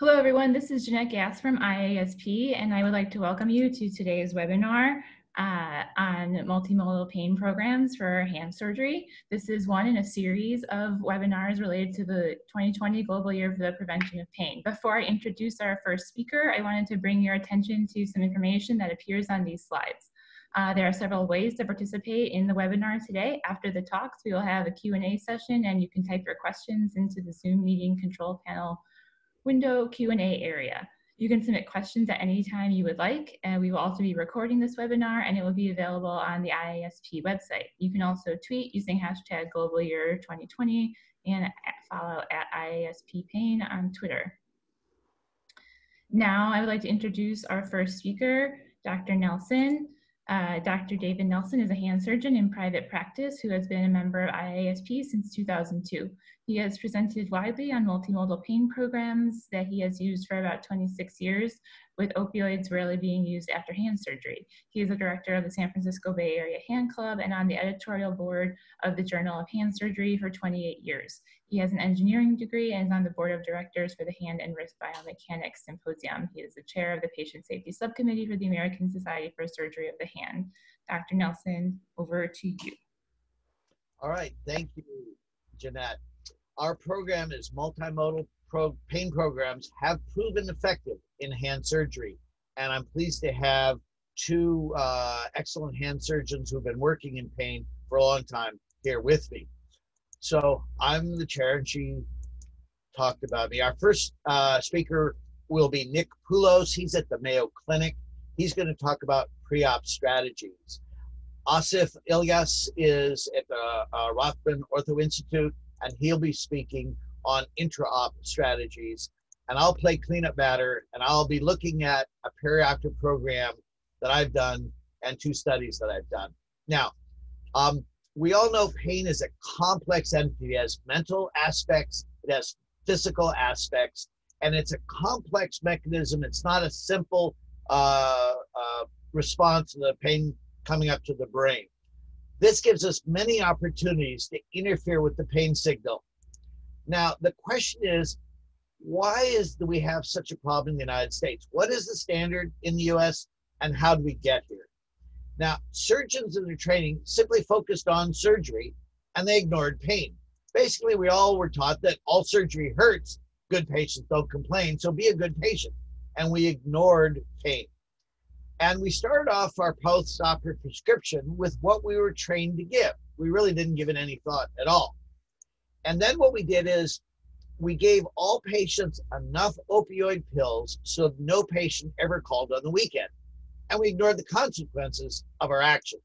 Hello, everyone. This is Jeanette Gass from IASP, and I would like to welcome you to today's webinar on multimodal pain programs for hand surgery. This is one in a series of webinars related to the 2020 Global Year for the Prevention of Pain. Before I introduce our first speaker, I wanted to bring your attention to some information that appears on these slides. There are several ways to participate in the webinar today. After the talks, we will have a Q&A session, and you can type your questions into the Zoom meeting control panel window Q&A area. You can submit questions at any time you would like, and we will also be recording this webinar, and it will be available on the IASP website. You can also tweet using hashtag Global Year 2020 and follow at IASP Pain on Twitter. Now I would like to introduce our first speaker, Dr. Nelson. Dr. David Nelson is a hand surgeon in private practice who has been a member of IASP since 2002. He has presented widely on multimodal pain programs that he has used for about 26 years, with opioids rarely being used after hand surgery. He is the director of the San Francisco Bay Area Hand Club and on the editorial board of the Journal of Hand Surgery for 28 years. He has an engineering degree and is on the board of directors for the Hand and Wrist Biomechanics Symposium. He is the chair of the Patient Safety Subcommittee for the American Society for Surgery of the Hand. Dr. Nelson, over to you. All right, thank you, Jeanette. Our program is multimodal pain programs have proven effective in hand surgery. And I'm pleased to have two excellent hand surgeons who've been working in pain for a long time here with me. So I'm the chair, and she talked about me. Our first speaker will be Nick Poulos. He's at the Mayo Clinic. He's going to talk about pre-op strategies. Asif Ilyas is at the Rothman Ortho Institute, and he'll be speaking on intra-op strategies. And I'll play cleanup matter, and I'll be looking at a perioperative program that I've done and two studies that I've done. Now, we all know pain is a complex entity. It has mental aspects, it has physical aspects, and it's a complex mechanism. It's not a simple response to the pain coming up to the brain. This gives us many opportunities to interfere with the pain signal. Now, the question is, why do we have such a problem in the United States? What is the standard in the US, and how do we get here? Now, surgeons in their training simply focused on surgery, and they ignored pain. Basically, we all were taught that all surgery hurts, good patients don't complain, so be a good patient. And we ignored pain. And we started off our post-operative prescription with what we were trained to give. We really didn't give it any thought at all. And then what we did is we gave all patients enough opioid pills so no patient ever called on the weekend. And we ignored the consequences of our action.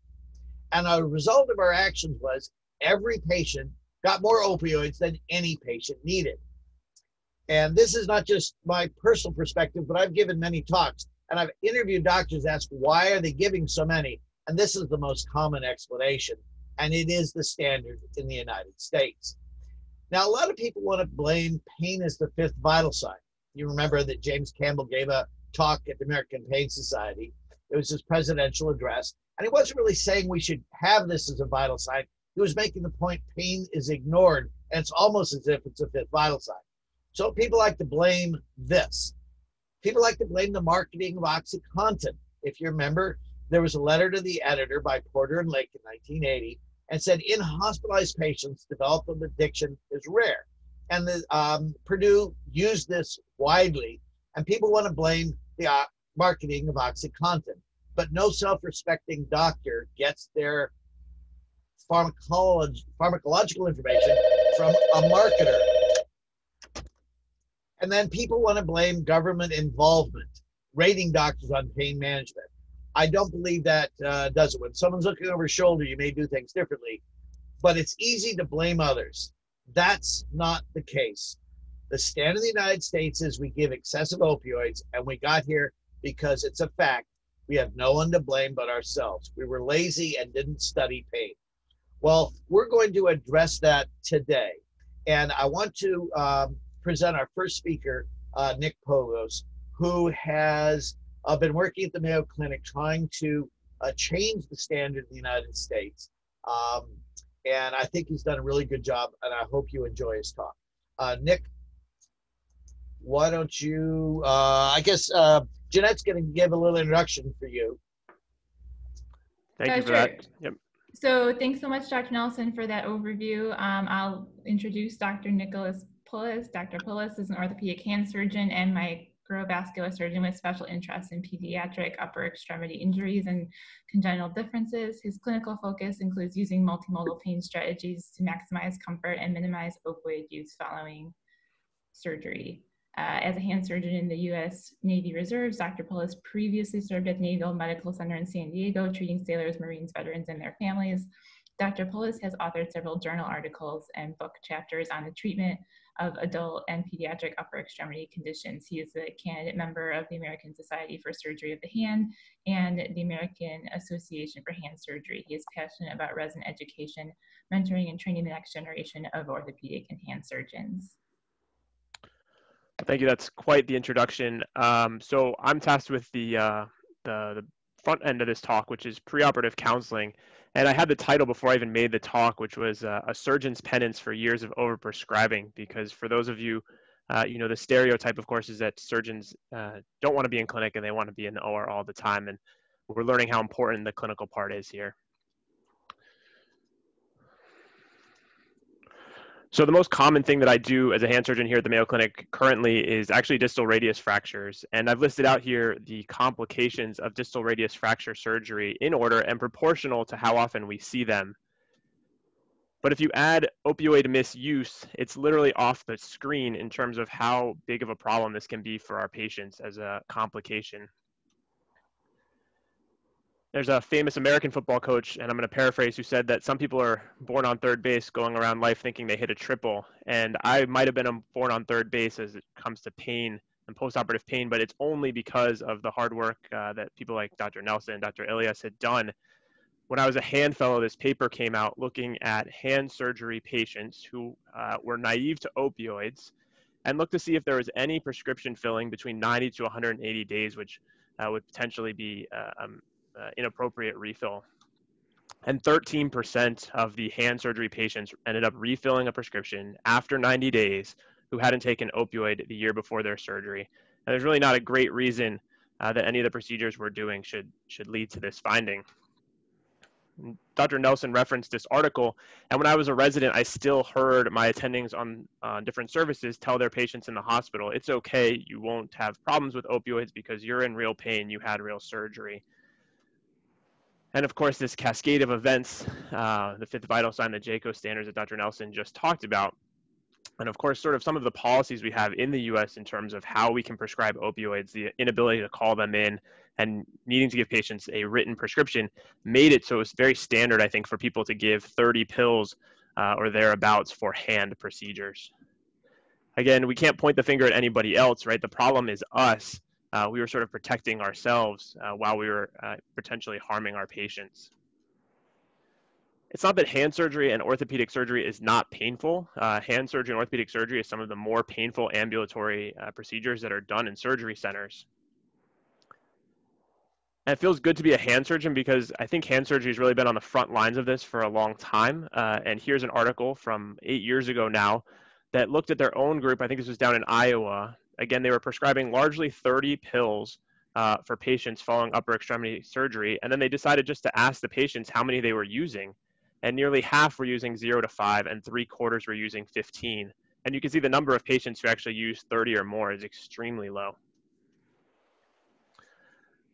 And a result of our actions was every patient got more opioids than any patient needed. And this is not just my personal perspective, but I've given many talks. And I've interviewed doctors, asked why are they giving so many? And this is the most common explanation. And it is the standard in the United States. Now, a lot of people want to blame pain as the fifth vital sign. You remember that James Campbell gave a talk at the American Pain Society. It was his presidential address. And he wasn't really saying we should have this as a vital sign. He was making the point pain is ignored, and it's almost as if it's a fifth vital sign. So people like to blame this. People like to blame the marketing of OxyContin. If you remember, there was a letter to the editor by Porter and Lake in 1980 and said in hospitalized patients, development of addiction is rare. And Purdue used this widely, and people want to blame the marketing of OxyContin. But no self-respecting doctor gets their pharmacological information from a marketer. And then people want to blame government involvement, rating doctors on pain management. I don't believe that does it. When someone's looking over your shoulder, you may do things differently, but it's easy to blame others. That's not the case. The standard in the United States is we give excessive opioids, and we got here because it's a fact. We have no one to blame but ourselves. We were lazy and didn't study pain. Well, we're going to address that today. And I want to present our first speaker, Nick Poulos, who has been working at the Mayo Clinic trying to change the standard in the United States. And I think he's done a really good job, and I hope you enjoy his talk. Nick, why don't you, I guess Jeanette's going to give a little introduction for you. Thank you for Sure. that. Yep. So thanks so much, Dr. Nelson, for that overview. I'll introduce Dr. Nicholas Pullis. Dr. Pullis is an orthopedic hand surgeon and microvascular surgeon with special interest in pediatric upper extremity injuries and congenital differences. His clinical focus includes using multimodal pain strategies to maximize comfort and minimize opioid use following surgery. As a hand surgeon in the U.S. Navy Reserves, Dr. Pullis previously served at Naval Medical Center in San Diego, treating sailors, Marines, veterans, and their families. Dr. Pullis has authored several journal articles and book chapters on the treatment of adult and pediatric upper extremity conditions. He is a candidate member of the American Society for Surgery of the Hand and the American Association for Hand Surgery. He is passionate about resident education, mentoring, and training the next generation of orthopedic and hand surgeons. Thank you. That's quite the introduction. So I'm tasked with the front end of this talk, which is preoperative counseling. And I had the title before I even made the talk, which was a surgeon's penance for years of overprescribing. Because for those of you, you know, the stereotype, of course, is that surgeons don't want to be in clinic and they want to be in the OR all the time. And we're learning how important the clinical part is here. So the most common thing that I do as a hand surgeon here at the Mayo Clinic currently is actually distal radius fractures. And I've listed out here the complications of distal radius fracture surgery in order and proportional to how often we see them. But if you add opioid misuse, it's literally off the screen in terms of how big of a problem this can be for our patients as a complication. There's a famous American football coach, and I'm going to paraphrase, who said that some people are born on third base going around life thinking they hit a triple. And I might have been born on third base as it comes to pain and postoperative pain, but it's only because of the hard work that people like Dr. Nelson and Dr. Ilias had done. When I was a hand fellow, this paper came out looking at hand surgery patients who were naive to opioids and looked to see if there was any prescription filling between 90 to 180 days, which would potentially be inappropriate refill. And 13% of the hand surgery patients ended up refilling a prescription after 90 days who hadn't taken opioid the year before their surgery. And there's really not a great reason that any of the procedures we're doing should lead to this finding. Dr. Nelson referenced this article, and when I was a resident, I still heard my attendings on different services tell their patients in the hospital, it's okay, you won't have problems with opioids because you're in real pain, you had real surgery. And of course, this cascade of events, the fifth vital sign, the JCO standards that Dr. Nelson just talked about, and of course, sort of some of the policies we have in the US in terms of how we can prescribe opioids, the inability to call them in and needing to give patients a written prescription made it so it's very standard, I think, for people to give 30 pills or thereabouts for hand procedures. Again, we can't point the finger at anybody else, right? The problem is us. We were sort of protecting ourselves while we were potentially harming our patients. It's not that hand surgery and orthopedic surgery is not painful. Hand surgery and orthopedic surgery is some of the more painful ambulatory procedures that are done in surgery centers. And it feels good to be a hand surgeon because I think hand surgery has really been on the front lines of this for a long time. And here's an article from 8 years ago now that looked at their own group. I think this was down in Iowa. Again, they were prescribing largely 30 pills for patients following upper extremity surgery. And then they decided just to ask the patients how many they were using. And nearly half were using 0 to 5 and 3/4 were using 15. And you can see the number of patients who actually use 30 or more is extremely low.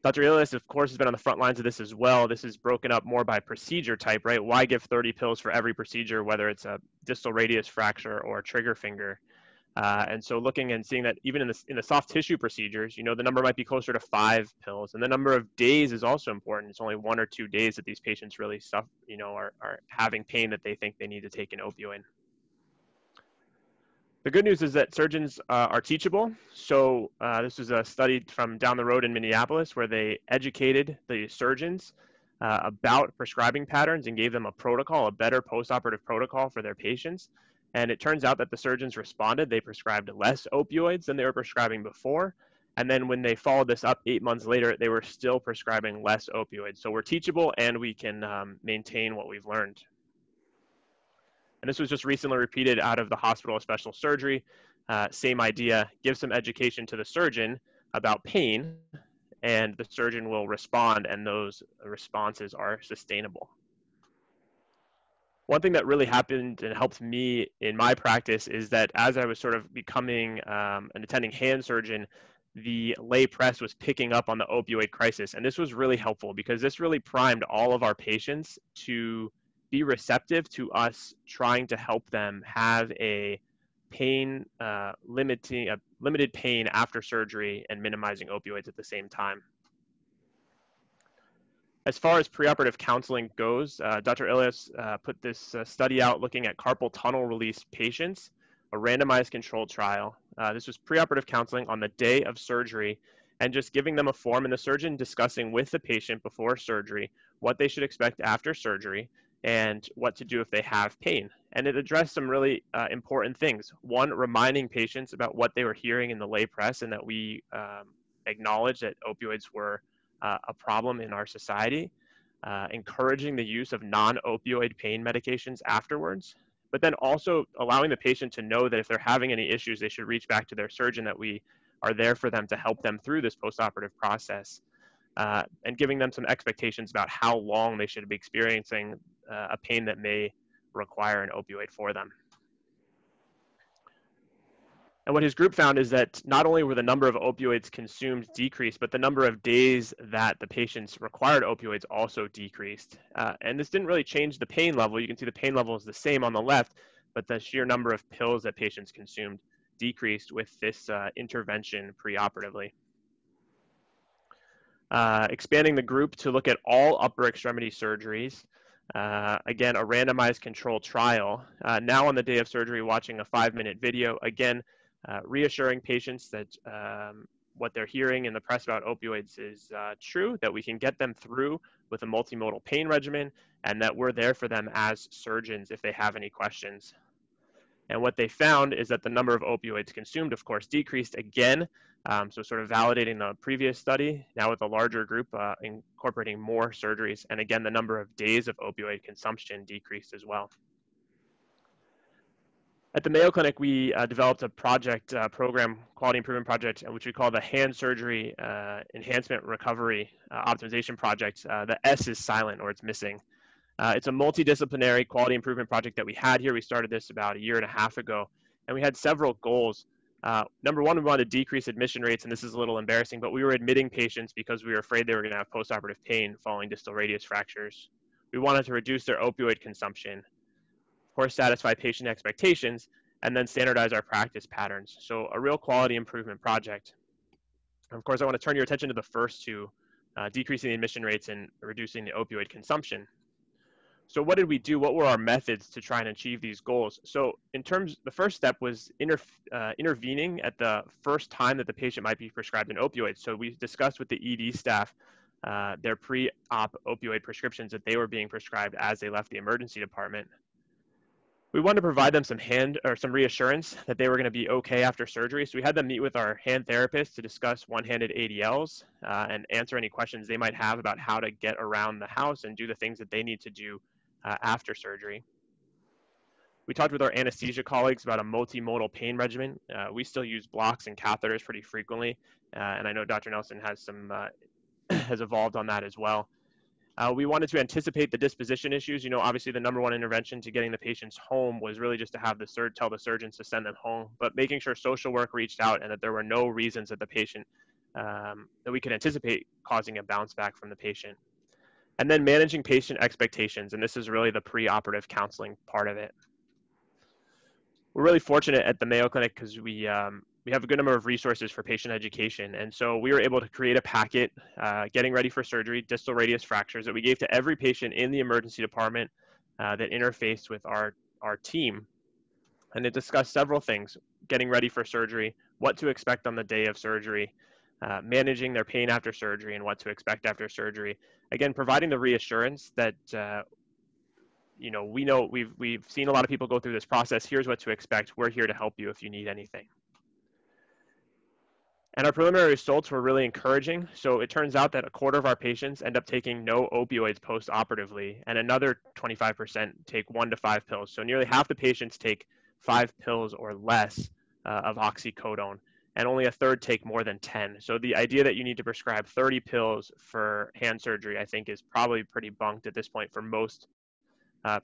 Dr. Ilias, of course, has been on the front lines of this as well. This is broken up more by procedure type, right? Why give 30 pills for every procedure, whether it's a distal radius fracture or a trigger finger? And so looking and seeing that even in the soft tissue procedures, you know, the number might be closer to 5 pills. And the number of days is also important. It's only 1 or 2 days that these patients really suffer, you know, are having pain that they think they need to take an opioid. The good news is that surgeons are teachable. So this was a study from down the road in Minneapolis where they educated the surgeons about prescribing patterns and gave them a protocol, a better postoperative protocol for their patients. And it turns out that the surgeons responded. They prescribed less opioids than they were prescribing before. And then when they followed this up 8 months later, they were still prescribing less opioids. So we're teachable and we can maintain what we've learned. And this was just recently repeated out of the Hospital of Special Surgery. same idea, give some education to the surgeon about pain, and the surgeon will respond, and those responses are sustainable. One thing that really happened and helped me in my practice is that as I was sort of becoming an attending hand surgeon, the lay press was picking up on the opioid crisis. And this was really helpful because this really primed all of our patients to be receptive to us trying to help them have a pain limited pain after surgery and minimizing opioids at the same time. As far as preoperative counseling goes, Dr. Ilias put this study out looking at carpal tunnel release patients, a randomized controlled trial. This was preoperative counseling on the day of surgery and just giving them a form and the surgeon discussing with the patient before surgery what they should expect after surgery and what to do if they have pain. And it addressed some really important things. One, reminding patients about what they were hearing in the lay press and that we acknowledge that opioids were a problem in our society, encouraging the use of non-opioid pain medications afterwards, but then also allowing the patient to know that if they're having any issues, they should reach back to their surgeon, that we are there for them to help them through this postoperative process, and giving them some expectations about how long they should be experiencing a pain that may require an opioid for them. And what his group found is that not only were the number of opioids consumed decreased, but the number of days that the patients required opioids also decreased. And this didn't really change the pain level. You can see the pain level is the same on the left, but the sheer number of pills that patients consumed decreased with this intervention preoperatively. Expanding the group to look at all upper extremity surgeries. Again, a randomized controlled trial. Now on the day of surgery, watching a 5-minute video. Again, reassuring patients that what they're hearing in the press about opioids is true, that we can get them through with a multimodal pain regimen, and that we're there for them as surgeons if they have any questions. And what they found is that the number of opioids consumed, of course, decreased again. So sort of validating the previous study, now with a larger group incorporating more surgeries. And again, the number of days of opioid consumption decreased as well. At the Mayo Clinic, we developed a project, program, quality improvement project, which we call the Hand Surgery Enhancement Recovery Optimization Project. The S is silent, or it's missing. It's a multidisciplinary quality improvement project that we had here. We started this about 1.5 years ago, and we had several goals. Number one, we wanted to decrease admission rates, and this is a little embarrassing, but we were admitting patients because we were afraid they were going to have postoperative pain following distal radius fractures. We wanted to reduce their opioid consumption, of course, satisfy patient expectations, and then standardize our practice patterns. So a real quality improvement project. Of course, I want to turn your attention to the first two, decreasing the admission rates and reducing the opioid consumption. So what did we do? What were our methods to try and achieve these goals? So the first step was intervening at the first time that the patient might be prescribed an opioid. So we discussed with the ED staff their pre-op opioid prescriptions that they were being prescribed as they left the emergency department. We wanted to provide them some reassurance that they were going to be okay after surgery. So we had them meet with our hand therapist to discuss one-handed ADLs and answer any questions they might have about how to get around the house and do the things that they need to do after surgery. We talked with our anesthesia colleagues about a multimodal pain regimen. We still use blocks and catheters pretty frequently, and I know Dr. Nelson has has evolved on that as well. We wanted to anticipate the disposition issues. You know, obviously the number one intervention to getting the patients home was really just to have tell the surgeons to send them home, but making sure social work reached out and that there were no reasons that the patient, that we could anticipate causing a bounce back from the patient. And then managing patient expectations, and this is really the preoperative counseling part of it. We're really fortunate at the Mayo Clinic because we have a good number of resources for patient education. And so we were able to create a packet, getting ready for surgery, distal radius fractures, that we gave to every patient in the emergency department that interfaced with our team. And it discussed several things: getting ready for surgery, what to expect on the day of surgery, managing their pain after surgery, and what to expect after surgery. Again, providing the reassurance that you know, we've seen a lot of people go through this process. Here's what to expect. We're here to help you if you need anything. And our preliminary results were really encouraging. So it turns out that 1/4 of our patients end up taking no opioids post-operatively, and another 25% take 1 to 5 pills. So nearly half the patients take 5 pills or less of oxycodone, and only a third take more than 10. So the idea that you need to prescribe 30 pills for hand surgery, I think, is probably pretty bunked at this point for most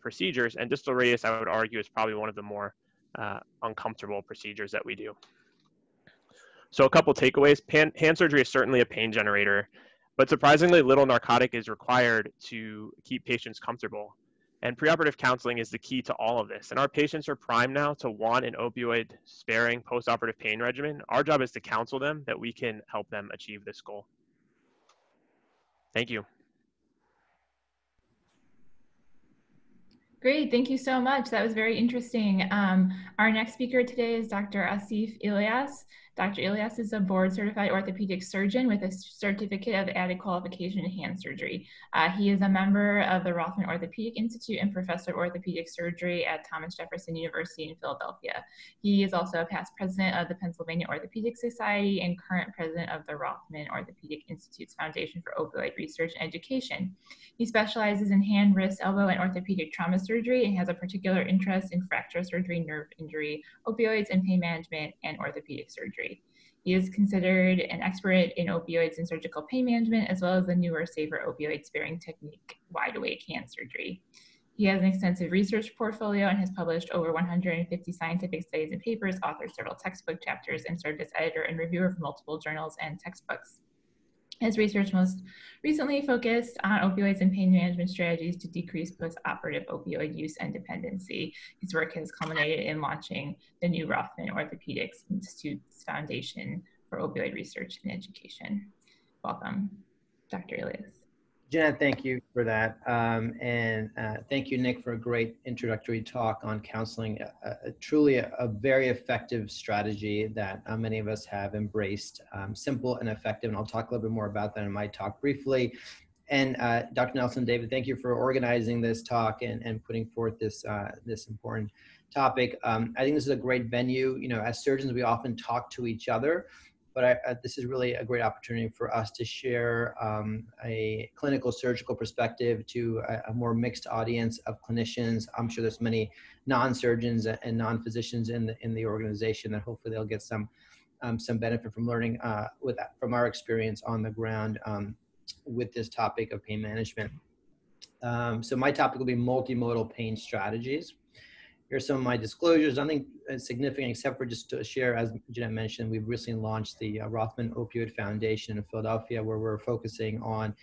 procedures. And distal radius, I would argue, is probably one of the more uncomfortable procedures that we do. So a couple takeaways. Hand surgery is certainly a pain generator, but surprisingly little narcotic is required to keep patients comfortable. And preoperative counseling is the key to all of this. And our patients are primed now to want an opioid-sparing postoperative pain regimen. Our job is to counsel them that we can help them achieve this goal. Thank you. Great, thank you so much. That was very interesting. Our next speaker today is Dr. Asif Ilyas. Dr. Ilyas is a board-certified orthopedic surgeon with a certificate of added qualification in hand surgery. He is a member of the Rothman Orthopedic Institute and professor of orthopedic surgery at Thomas Jefferson University in Philadelphia. He is also a past president of the Pennsylvania Orthopedic Society and current president of the Rothman Orthopedic Institute's Foundation for Opioid Research and Education. He specializes in hand, wrist, elbow, and orthopedic trauma surgery and has a particular interest in fracture surgery, nerve injury, opioids, and pain management, and orthopedic surgery. He is considered an expert in opioids and surgical pain management, as well as the newer, safer opioid-sparing technique, wide-awake hand surgery. He has an extensive research portfolio and has published over 150 scientific studies and papers, authored several textbook chapters, and served as editor and reviewer for multiple journals and textbooks. His research most recently focused on opioids and pain management strategies to decrease postoperative opioid use and dependency. His work has culminated in launching the new Rothman Orthopedics Institute's Foundation for Opioid Research and Education. Welcome, Dr. Ilyas. Janet, thank you for that. Thank you, Nick, for a great introductory talk on counseling. Truly a very effective strategy that many of us have embraced, simple and effective. And I'll talk a little bit more about that in my talk briefly. And Dr. Nelson, David, thank you for organizing this talk and putting forth this, this important topic. I think this is a great venue. You know, as surgeons, we often talk to each other, but this is really a great opportunity for us to share a clinical surgical perspective to a more mixed audience of clinicians. I'm sure there's many non-surgeons and non-physicians in the organization that hopefully they'll get some benefit from learning from our experience on the ground with this topic of pain management. So my topic will be multimodal pain strategies. Here's some of my disclosures. Nothing significant except for just to share, as Jeanette mentioned, we've recently launched the Rothman Opioid Foundation in Philadelphia, where we're focusing on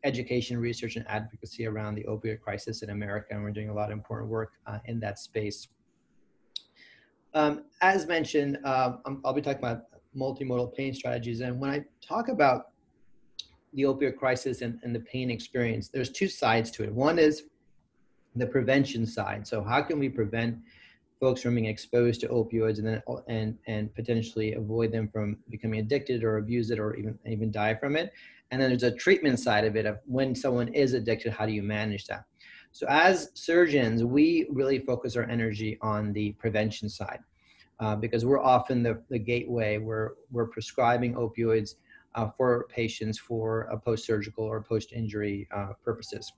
education, research, and advocacy around the opioid crisis in America, and we're doing a lot of important work in that space. As mentioned, I'll be talking about multimodal pain strategies, and when I talk about the opioid crisis and the pain experience, there's two sides to it. One is the prevention side. So how can we prevent folks from being exposed to opioids and potentially avoid them from becoming addicted or abuse it or even die from it? And then there's a treatment side of it of when someone is addicted, how do you manage that? So as surgeons, we really focus our energy on the prevention side because we're often the gateway where we're prescribing opioids for patients for post-surgical or post-injury purposes.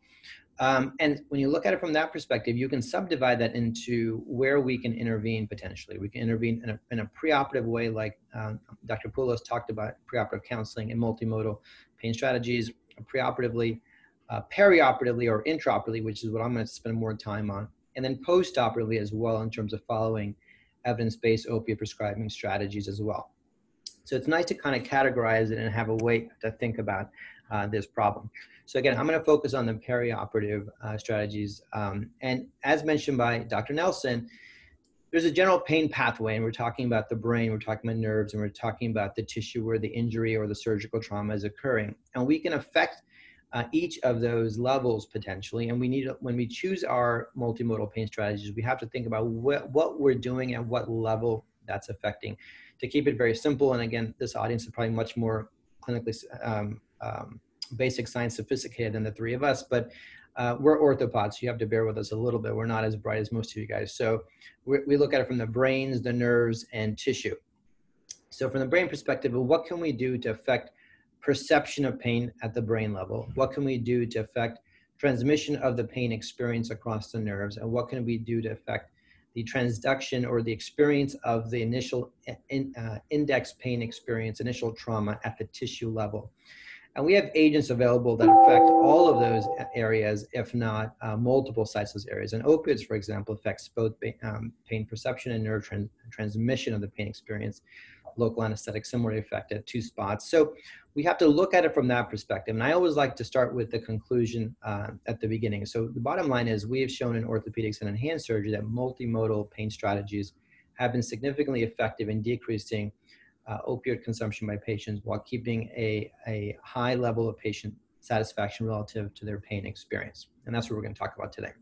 And when you look at it from that perspective, you can subdivide that into where we can intervene potentially. We can intervene in a preoperative way, like Dr. Poulos talked about preoperative counseling and multimodal pain strategies, preoperatively, perioperatively, or intraoperatively, which is what I'm going to spend more time on, and then postoperatively as well in terms of following evidence-based opioid prescribing strategies as well. So it's nice to kind of categorize it and have a way to think about this problem. So again, I'm going to focus on the perioperative strategies. And as mentioned by Dr. Nelson, there's a general pain pathway, and we're talking about the brain, we're talking about nerves, and we're talking about the tissue where the injury or the surgical trauma is occurring. And we can affect each of those levels potentially. And we need, when we choose our multimodal pain strategies, we have to think about what we're doing at what level that's affecting. To keep it very simple, and again, this audience is probably much more clinically basic science sophisticated than the three of us, but we're orthopods, so you have to bear with us a little bit. We're not as bright as most of you guys. So we look at it from the brains, the nerves, and tissue. So from the brain perspective, what can we do to affect perception of pain at the brain level? What can we do to affect transmission of the pain experience across the nerves? And what can we do to affect the transduction or the experience of the initial index pain experience, initial trauma at the tissue level. And we have agents available that affect all of those areas, if not multiple sites of those areas. And opioids, for example, affects both pain perception and nerve transmission of the pain experience. Local anesthetic similarly affect at 2 spots. So we have to look at it from that perspective. And I always like to start with the conclusion at the beginning. So the bottom line is we have shown in orthopedics and in hand surgery that multimodal pain strategies have been significantly effective in decreasing opioid consumption by patients while keeping a high level of patient satisfaction relative to their pain experience. And that's what we're going to talk about today.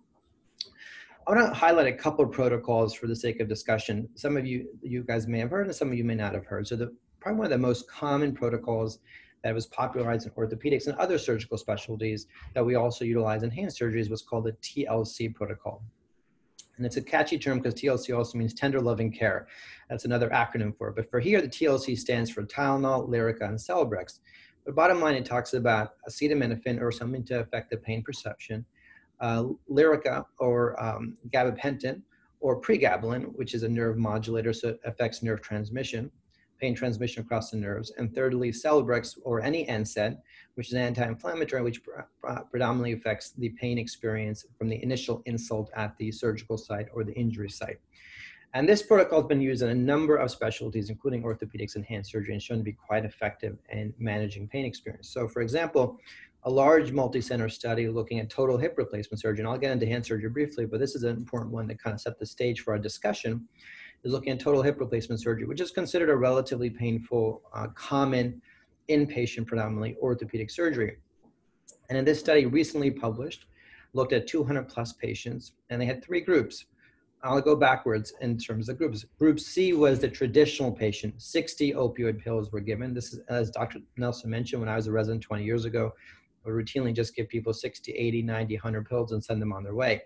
I want to highlight a couple of protocols for the sake of discussion. Some of you guys may have heard and some of you may not have heard. So probably one of the most common protocols that was popularized in orthopedics and other surgical specialties that we also utilize in hand surgery is what's called the TLC protocol. And it's a catchy term because TLC also means tender loving care. That's another acronym for it. But for here, the TLC stands for Tylenol, Lyrica, and Celebrex. But bottom line, it talks about acetaminophen or something to affect the pain perception, Lyrica or gabapentin, or pregabalin, which is a nerve modulator, so it affects nerve transmission, pain transmission across the nerves. And thirdly, Celebrex or any NSAID, which is an anti-inflammatory, which predominantly affects the pain experience from the initial insult at the surgical site or the injury site. And this protocol has been used in a number of specialties, including orthopedics and hand surgery, and shown to be quite effective in managing pain experience. So for example, a large multi-center study looking at total hip replacement surgery, and I'll get into hand surgery briefly, but this is an important one that kind of set the stage for our discussion, is looking at total hip replacement surgery, which is considered a relatively painful, common inpatient, predominantly orthopedic surgery. And in this study recently published, looked at 200 plus patients, and they had 3 groups. I'll go backwards in terms of groups. Group C was the traditional patient. 60 opioid pills were given. This is, as Dr. Nelson mentioned, when I was a resident 20 years ago, I would routinely just give people 60, 80, 90, 100 pills and send them on their way.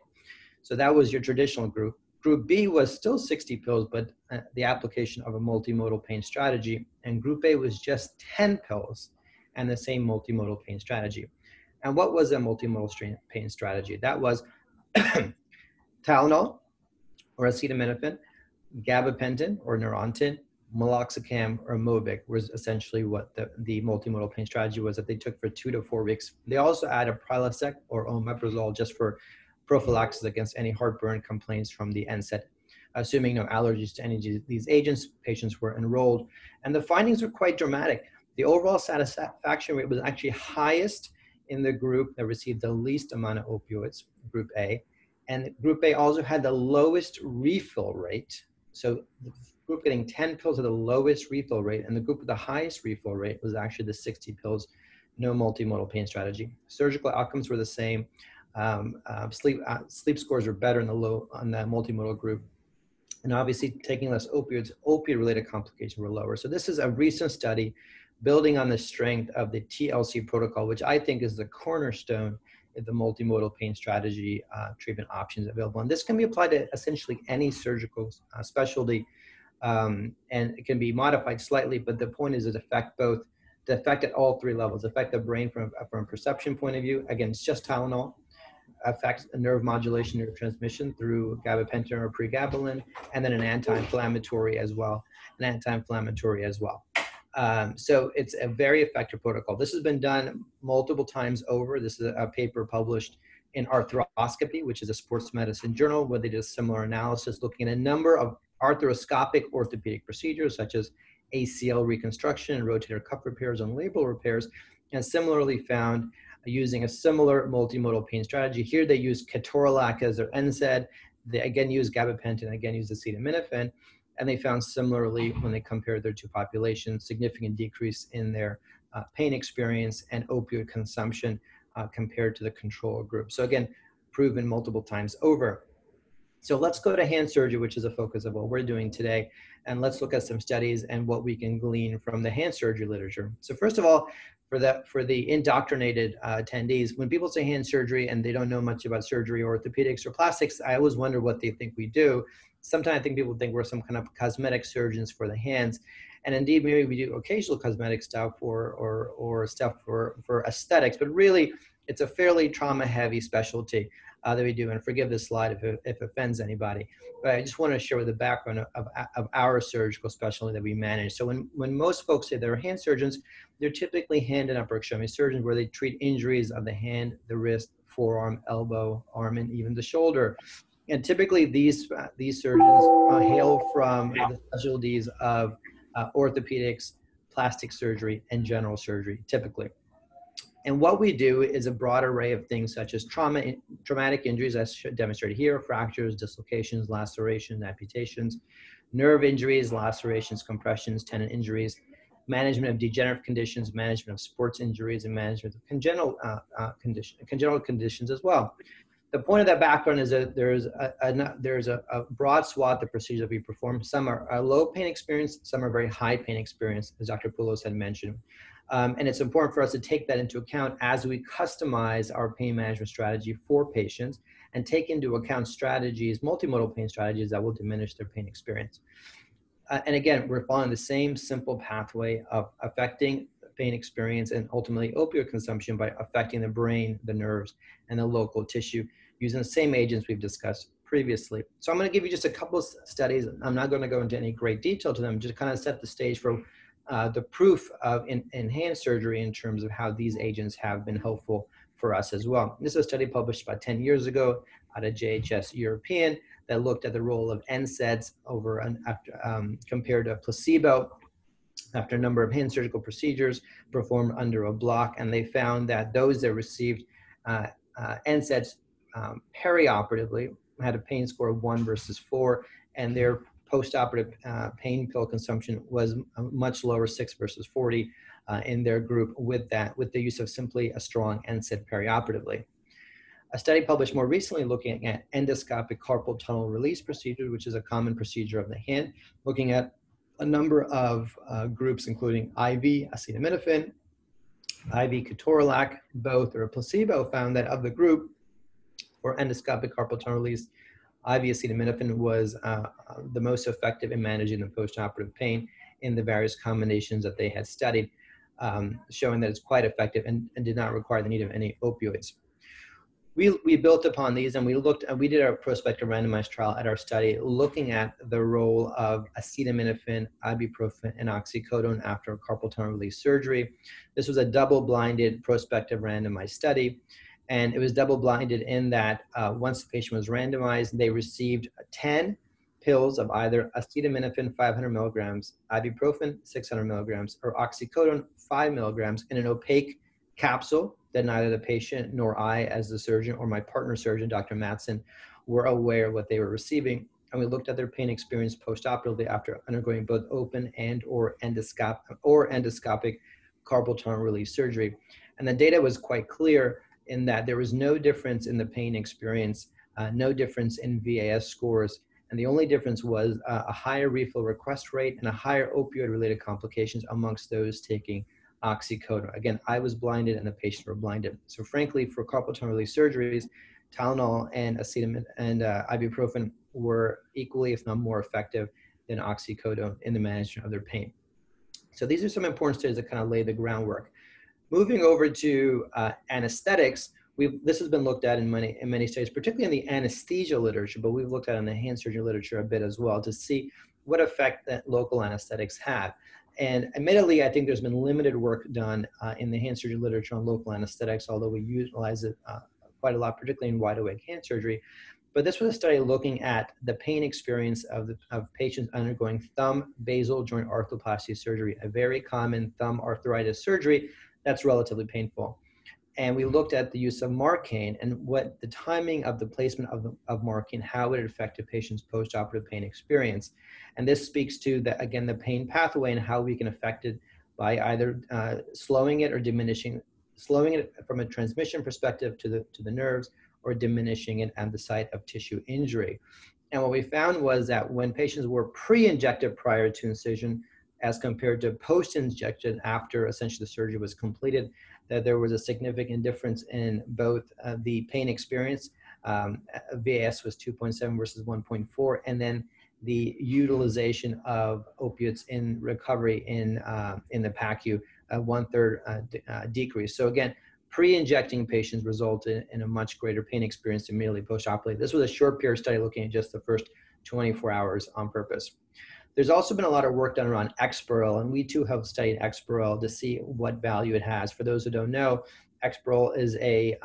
So that was your traditional group. Group B was still 60 pills, but the application of a multimodal pain strategy. And Group A was just 10 pills and the same multimodal pain strategy. And what was a multimodal pain strategy? That was Tylenol or acetaminophen, gabapentin or Neurontin, meloxicam or Mobic was essentially what the multimodal pain strategy was that they took for 2 to 4 weeks. They also added Prilosec or omeprazole just for prophylaxis against any heartburn complaints from the NSAID. Assuming no allergies to any of these agents, patients were enrolled. And the findings were quite dramatic. The overall satisfaction rate was actually highest in the group that received the least amount of opioids, Group A. And Group A also had the lowest refill rate. So the group getting 10 pills had the lowest refill rate, and the group with the highest refill rate was actually the 60 pills, no multimodal pain strategy. Surgical outcomes were the same. Sleep scores were better in the multimodal group. And obviously taking less opioids, opioid-related complications were lower. So this is a recent study building on the strength of the TLC protocol, which I think is the cornerstone of the multimodal pain strategy treatment options available. And this can be applied to essentially any surgical specialty, and it can be modified slightly, but the point is it affect at all 3 levels, affect the brain from a perception point of view. Again, it's just Tylenol. Affects nerve modulation, nerve transmission through gabapentin or pregabalin, and then an anti-inflammatory as well. So it's a very effective protocol. This has been done multiple times over. This is a paper published in Arthroscopy, which is a sports medicine journal, where they did a similar analysis looking at a number of arthroscopic orthopedic procedures, such as ACL reconstruction and rotator cuff repairs and labral repairs, and similarly found using a similar multimodal pain strategy. Here they use ketorolac as their NSAID. They again use gabapentin, again use acetaminophen, and they found similarly when they compared their 2 populations, significant decrease in their pain experience and opioid consumption compared to the control group. So again, proven multiple times over. So let's go to hand surgery, which is a focus of what we're doing today. And let's look at some studies and what we can glean from the hand surgery literature. So first of all, for the indoctrinated attendees, when people say hand surgery and they don't know much about surgery or orthopedics or plastics, I always wonder what they think we do. Sometimes I think people think we're some kind of cosmetic surgeons for the hands. And indeed, maybe we do occasional cosmetic stuff or stuff for aesthetics, but really it's a fairly trauma-heavy specialty. that we do. And forgive this slide if it offends anybody, but I just want to share the background of our surgical specialty that we manage. So when most folks say they're hand surgeons, they're typically hand and upper extremity surgeons, where they treat injuries of the hand, the wrist, forearm, elbow, arm, and even the shoulder. And typically these surgeons hail from the specialties of orthopedics, plastic surgery, and general surgery, typically. And what we do is a broad array of things such as traumatic injuries, as demonstrated here, fractures, dislocations, lacerations, amputations, nerve injuries, lacerations, compressions, tendon injuries, management of degenerative conditions, management of sports injuries, and management of congenital conditions as well. The point of that background is that there's a broad swath of procedures that we perform. Some are low pain experience, some are very high pain experience, as Dr. Poulos had mentioned. And it's important for us to take that into account as we customize our pain management strategy for patients and take into account strategies, multimodal pain strategies that will diminish their pain experience. And again, we're following the same simple pathway of affecting pain experience and ultimately opioid consumption by affecting the brain, the nerves, and the local tissue using the same agents we've discussed previously. So I'm going to give you just a couple of studies. I'm not going to go into any great detail to them, just kind of set the stage for the proof of in hand surgery in terms of how these agents have been helpful for us as well. This is a study published about 10 years ago out of JHS European that looked at the role of NSAIDs compared to placebo after a number of hand surgical procedures performed under a block. And they found that those that received NSAIDs perioperatively had a pain score of 1 versus 4, and their postoperative pain pill consumption was much lower, 6 versus 40 in their group with the use of simply a strong NSAID perioperatively. A study published more recently looking at endoscopic carpal tunnel release procedure, which is a common procedure of the hand, looking at a number of groups, including IV acetaminophen, IV ketorolac, both or a placebo, found that of the group for endoscopic carpal tunnel release, IV acetaminophen was the most effective in managing the postoperative pain in the various combinations that they had studied, showing that it's quite effective and did not require the need of any opioids. We built upon these, and we did our prospective randomized trial at our study looking at the role of acetaminophen, ibuprofen, and oxycodone after carpal tunnel release surgery. This was a double-blinded prospective randomized study, and it was double-blinded in that once the patient was randomized, they received 10 pills of either acetaminophen 500 milligrams, ibuprofen 600 milligrams, or oxycodone 5 milligrams in an opaque capsule that neither the patient nor I, as the surgeon, or my partner surgeon, Dr. Matson, were aware of what they were receiving. And we looked at their pain experience postoperatively after undergoing both open or endoscopic carpal tunnel release surgery. And the data was quite clear in that there was no difference in the pain experience, no difference in VAS scores, and the only difference was a higher refill request rate and a higher opioid-related complications amongst those taking oxycodone. Again, I was blinded and the patients were blinded. So frankly, for carpal tunnel release surgeries, Tylenol and acetaminophen and ibuprofen were equally, if not more effective than oxycodone in the management of their pain. So these are some important studies that kind of lay the groundwork. Moving over to anesthetics, this has been looked at in many studies, particularly in the anesthesia literature, but we've looked at it in the hand surgery literature a bit as well to see what effect that local anesthetics have. And admittedly, I think there's been limited work done in the hand surgery literature on local anesthetics, although we utilize it quite a lot, particularly in wide awake hand surgery. But this was a study looking at the pain experience of patients undergoing thumb basal joint arthroplasty surgery, a very common thumb arthritis surgery that's relatively painful. And we looked at the use of Marcaine and what the timing of the placement of Marcaine, how it affected patients' postoperative pain experience. And this speaks to, again, the pain pathway and how we can affect it by either slowing it or diminishing, slowing it from a transmission perspective to the nerves, or diminishing it at the site of tissue injury. And what we found was that when patients were pre-injected prior to incision, as compared to post-injection after essentially the surgery was completed, that there was a significant difference in both the pain experience. VAS was 2.7 versus 1.4, and then the utilization of opiates in recovery in the PACU, a 1/3 decrease. So again, pre-injecting patients resulted in a much greater pain experience immediately post-operatively. This was a short period study looking at just the first 24 hours on purpose. There's also been a lot of work done around Exparel, and we too have studied Exparel to see what value it has. For those who don't know, Exparel is a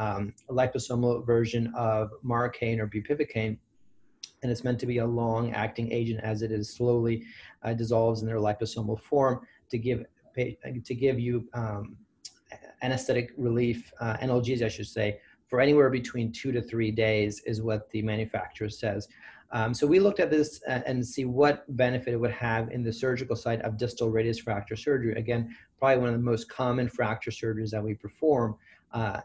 liposomal version of Marcaine or bupivacaine, and it's meant to be a long-acting agent as it is slowly dissolves in their liposomal form to give you anesthetic relief, analgesia, I should say, for anywhere between 2 to 3 days is what the manufacturer says. So we looked at this and see what benefit it would have in the surgical site of distal radius fracture surgery. Again, probably one of the most common fracture surgeries that we perform.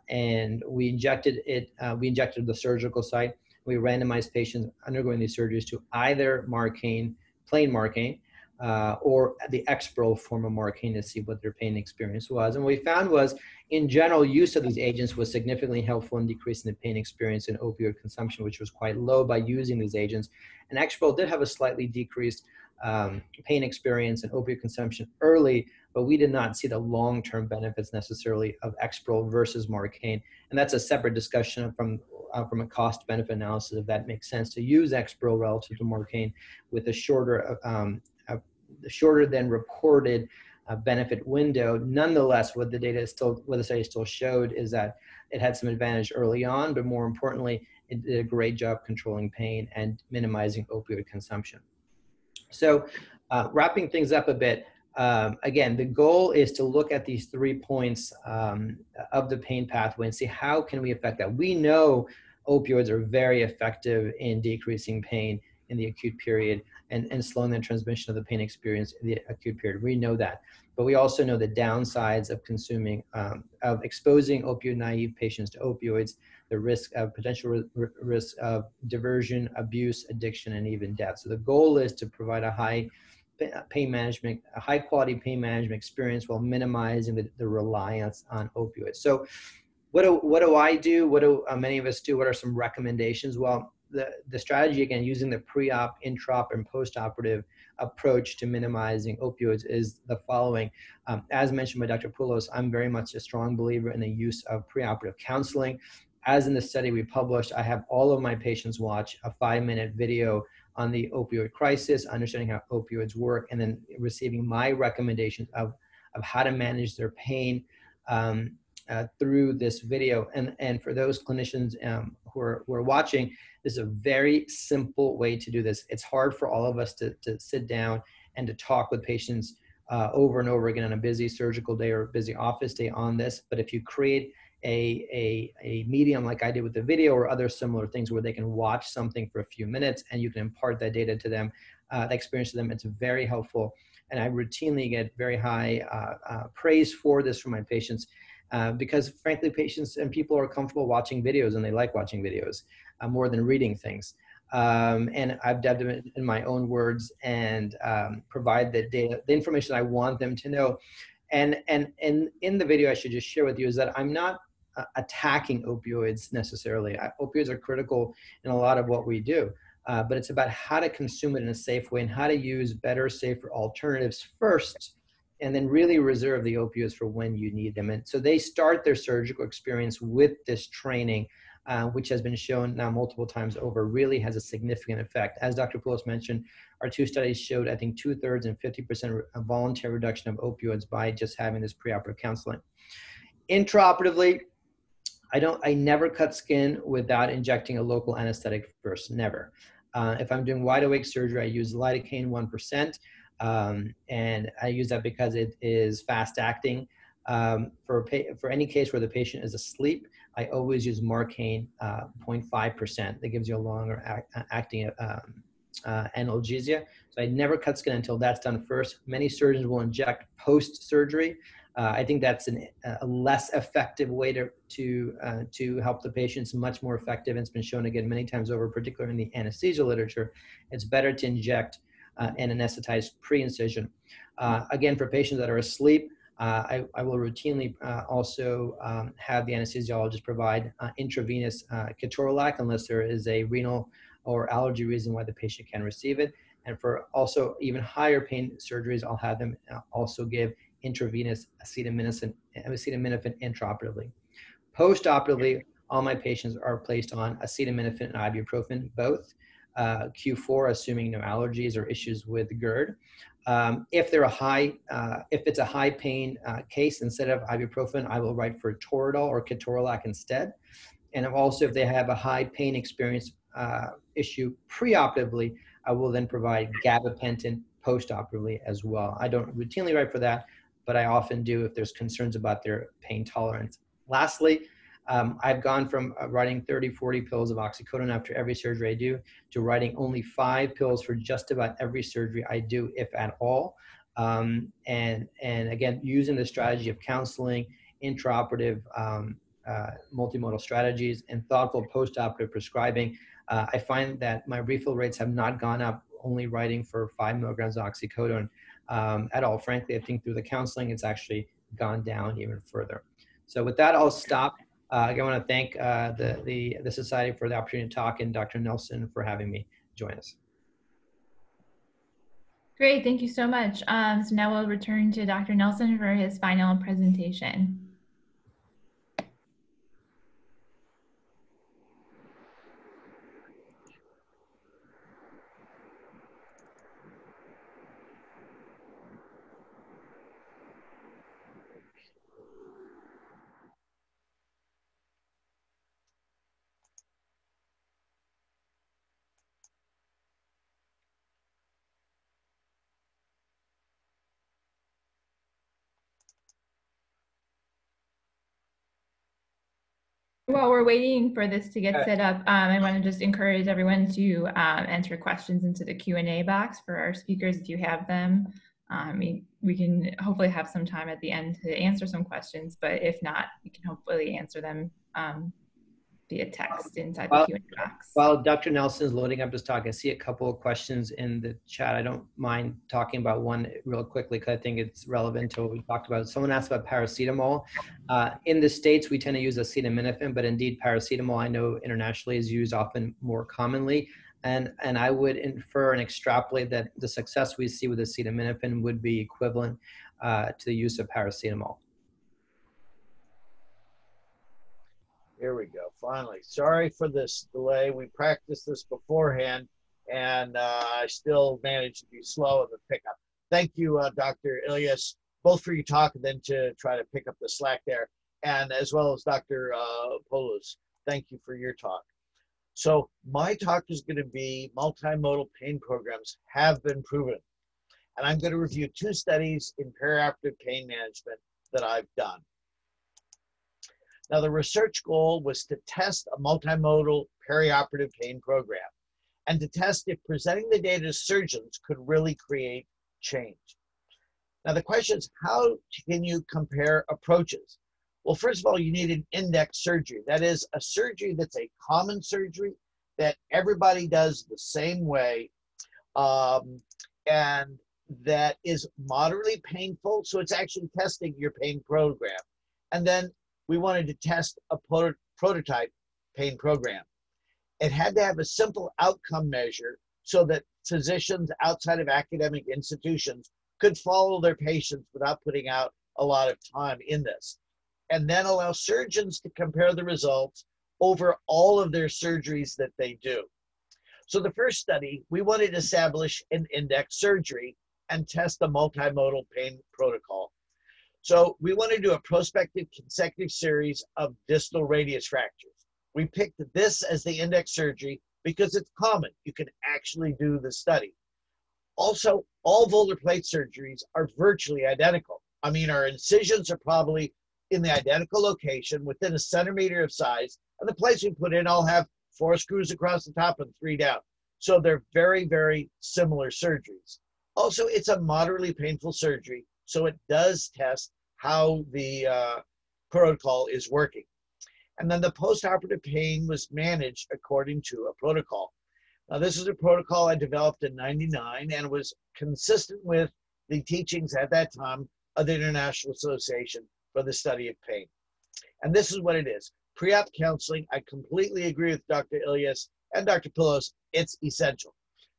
And we injected the surgical site. We randomized patients undergoing these surgeries to either Marcaine, plain Marcaine, or the Exparel form of Marcaine to see what their pain experience was. And what we found was, in general, use of these agents was significantly helpful in decreasing the pain experience and opioid consumption, which was quite low by using these agents. And Exparel did have a slightly decreased pain experience and opioid consumption early, but we did not see the long-term benefits necessarily of Exparel versus Marcaine. And that's a separate discussion from a cost-benefit analysis, if that makes sense, to use Exparel relative to Marcaine with a shorter than reported benefit window. Nonetheless, what the study still showed is that it had some advantage early on, but more importantly, it did a great job controlling pain and minimizing opioid consumption. So wrapping things up a bit, again, the goal is to look at these 3 points of the pain pathway and see how can we affect that. We know opioids are very effective in decreasing pain in the acute period and slowing the transmission of the pain experience in the acute period. We know that. But we also know the downsides of of exposing opioid-naive patients to opioids, the potential risk of diversion, abuse, addiction, and even death. So the goal is to provide a high quality pain management experience while minimizing the reliance on opioids. So what do I do? What do many of us do? What are some recommendations? Well, the strategy, again, using the pre-op, intra-op, and post-operative approach to minimizing opioids is the following. As mentioned by Dr. Poulos, I'm very much a strong believer in the use of pre-operative counseling. As in the study we published, I have all of my patients watch a 5-minute video on the opioid crisis, understanding how opioids work, and then receiving my recommendations of how to manage their pain through this video. And for those clinicians who are watching, this is a very simple way to do this. It's hard for all of us to sit down and to talk with patients over and over again on a busy surgical day or a busy office day on this. But if you create a medium like I did with the video or other similar things where they can watch something for a few minutes and you can impart that data to them, that experience to them, it's very helpful. And I routinely get very high praise for this from my patients because frankly, patients and people are comfortable watching videos and they like watching videos more than reading things. And I've dubbed them in my own words and provide the data, the information I want them to know. And in the video, I should just share with you is that I'm not attacking opioids necessarily. Opioids are critical in a lot of what we do, but it's about how to consume it in a safe way and how to use better, safer alternatives first, and then really reserve the opioids for when you need them. And so they start their surgical experience with this training, which has been shown now multiple times over, really has a significant effect. As Dr. Poulos mentioned, our 2 studies showed, I think, 2/3 and 50% voluntary reduction of opioids by just having this preoperative counseling. Intraoperatively, I never cut skin without injecting a local anesthetic first, never. If I'm doing wide awake surgery, I use lidocaine 1%, and I use that because it is fast acting. For any case where the patient is asleep, I always use Marcaine 0.5%. That gives you a longer acting analgesia. So I never cut skin until that's done first. Many surgeons will inject post-surgery. I think that's a less effective way to help the patients, much more effective. And it's been shown again many times over, particularly in the anesthesia literature. It's better to inject and anesthetize pre-incision. Again, for patients that are asleep, I will routinely also have the anesthesiologist provide intravenous ketorolac unless there is a renal or allergy reason why the patient can receive it. And for also even higher pain surgeries, I'll have them also give intravenous acetaminophen intraoperatively. Post-operatively, all my patients are placed on acetaminophen and ibuprofen, both Q4, assuming no allergies or issues with GERD. If it's a high pain case, instead of ibuprofen, I will write for Toradol or ketorolac instead. And also, if they have a high pain experience issue preoperatively, I will then provide gabapentin postoperatively as well. I don't routinely write for that, but I often do if there's concerns about their pain tolerance. Lastly, I've gone from writing 30, 40 pills of oxycodone after every surgery I do to writing only 5 pills for just about every surgery I do, if at all. And again, using the strategy of counseling, intraoperative multimodal strategies, and thoughtful postoperative prescribing, I find that my refill rates have not gone up only writing for 5 milligrams of oxycodone at all. Frankly, I think through the counseling, it's actually gone down even further. So with that, I'll stop. I want to thank the Society for the opportunity to talk, and Dr. Nelson for having me join us. Great, thank you so much. So now we'll return to Dr. Nelson for his final presentation. While we're waiting for this to get set up, I want to just encourage everyone to enter questions into the Q&A box for our speakers if you have them. We can hopefully have some time at the end to answer some questions, but if not, we can hopefully answer them via text inside the Q&A box. While Dr. Nelson is loading up his talk, I see a couple of questions in the chat. I don't mind talking about one real quickly because I think it's relevant to what we talked about. Someone asked about paracetamol. In the States, we tend to use acetaminophen, but indeed paracetamol, I know internationally, is used often more commonly. And I would infer and extrapolate that the success we see with acetaminophen would be equivalent to the use of paracetamol. Here we go, finally. Sorry for this delay. We practiced this beforehand, and I still managed to be slow in the pickup. Thank you, Dr. Ilyas, both for your talk and then to try to pick up the slack there, and as well as Dr. Poulos. Thank you for your talk. So my talk is going to be multimodal pain programs have been proven. And I'm going to review 2 studies in perioperative pain management that I've done. Now, the research goal was to test a multimodal perioperative pain program and to test if presenting the data to surgeons could really create change. Now, the question is, how can you compare approaches? Well, first of all, you need an index surgery. That is a surgery that's a common surgery that everybody does the same way and that is moderately painful. So it's actually testing your pain program. And then we wanted to test a prototype pain program. It had to have a simple outcome measure so that physicians outside of academic institutions could follow their patients without putting out a lot of time in this. And then allow surgeons to compare the results over all of their surgeries that they do. So the first study, we wanted to establish an index surgery and test the multimodal pain protocol. So we want to do a prospective consecutive series of distal radius fractures. We picked this as the index surgery because it's common. You can actually do the study. Also, all volar plate surgeries are virtually identical. I mean, our incisions are probably in the identical location within a centimeter of size, and the plates we put in all have 4 screws across the top and 3 down. So they're very, very similar surgeries. Also, it's a moderately painful surgery, so it does test how the protocol is working. And then the postoperative pain was managed according to a protocol. Now, this is a protocol I developed in '99 and was consistent with the teachings at that time of the International Association for the Study of Pain. And this is what it is. Pre-op counseling, I completely agree with Dr. Ilyas and Dr. Poulos, it's essential.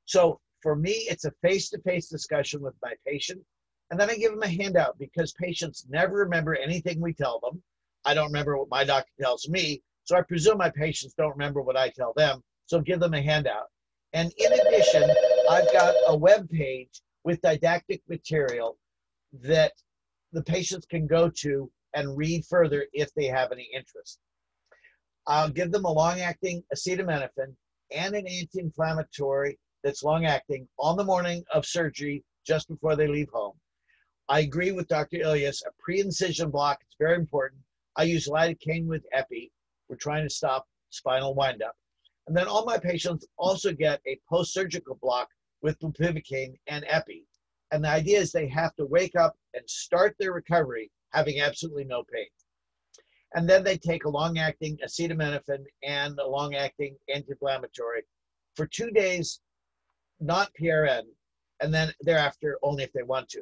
So for me, it's a face-to-face discussion with my patient, and then I give them a handout because patients never remember anything we tell them. I don't remember what my doctor tells me, so I presume my patients don't remember what I tell them, so give them a handout. And in addition, I've got a web page with didactic material that the patients can go to and read further if they have any interest. I'll give them a long-acting acetaminophen and an anti-inflammatory that's long-acting on the morning of surgery just before they leave home. I agree with Dr. Ilyas, a pre-incision block, it's very important. I use lidocaine with epi. We're trying to stop spinal windup. And then all my patients also get a post-surgical block with bupivacaine and epi. And the idea is they have to wake up and start their recovery having absolutely no pain. And then they take a long-acting acetaminophen and a long-acting anti-inflammatory for 2 days, not PRN, and then thereafter only if they want to.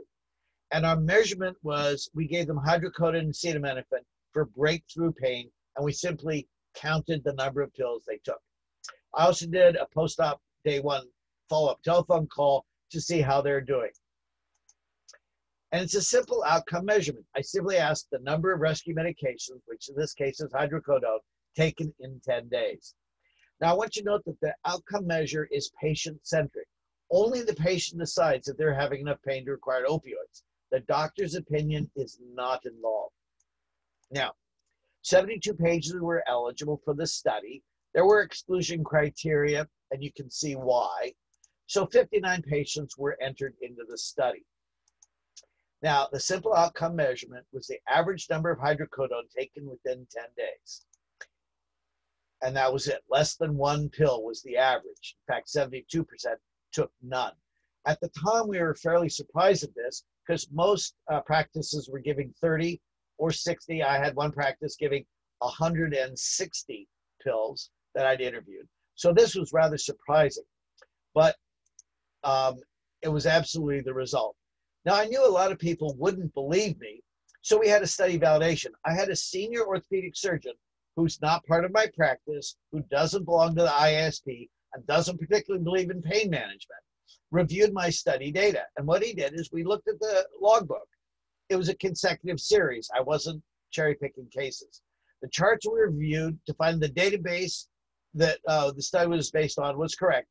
And our measurement was we gave them hydrocodone acetaminophen for breakthrough pain, and we simply counted the number of pills they took. I also did a post-op day 1 follow-up telephone call to see how they're doing. And it's a simple outcome measurement. I simply asked the number of rescue medications, which in this case is hydrocodone, taken in 10 days. Now, I want you to note that the outcome measure is patient-centric. Only the patient decides if they're having enough pain to require opioids. The doctor's opinion is not involved. Now, 72 patients were eligible for the study. There were exclusion criteria, and you can see why. So 59 patients were entered into the study. Now, the simple outcome measurement was the average number of hydrocodone taken within 10 days. And that was it. Less than 1 pill was the average. In fact, 72% took none. At the time, we were fairly surprised at this because most practices were giving 30 or 60. I had one practice giving 160 pills that I'd interviewed. So this was rather surprising, but it was absolutely the result. Now, I knew a lot of people wouldn't believe me, so we had a study validation. I had a senior orthopedic surgeon who's not part of my practice, who doesn't belong to the IASP, and doesn't particularly believe in pain management, reviewed my study data. And what he did is we looked at the logbook. It was a consecutive series. I wasn't cherry-picking cases. The charts were reviewed to find the database that the study was based on was correct.